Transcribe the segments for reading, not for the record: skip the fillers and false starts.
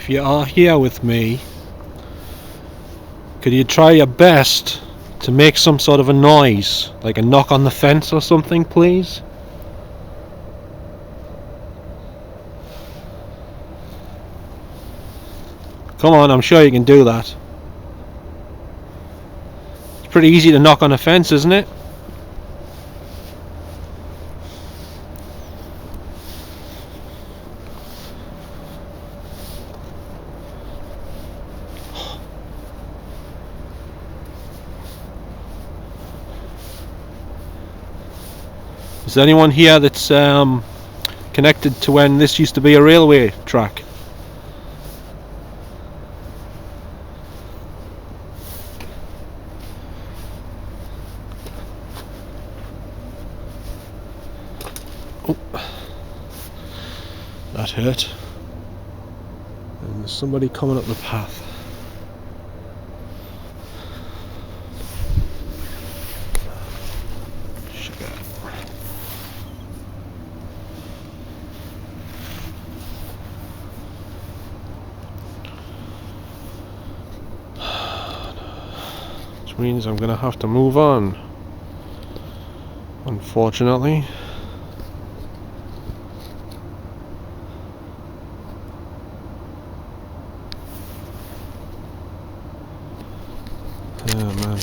if you are here with me, could you try your best to make some sort of a noise, like a knock on the fence or something, please? Come on, I'm sure you can do that. It's pretty easy to knock on a fence, isn't it? Is there anyone here that's connected to when this used to be a railway track? Oh, that hurt. And there's somebody coming up the path. Which means I'm gonna have to move on, unfortunately. Oh man.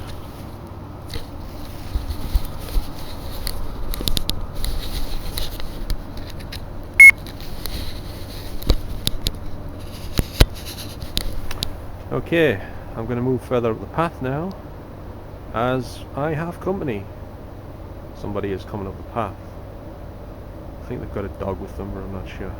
Okay, I'm going to move further up the path now, as I have company. Somebody is coming up the path. I think they've got a dog with them, but I'm not sure.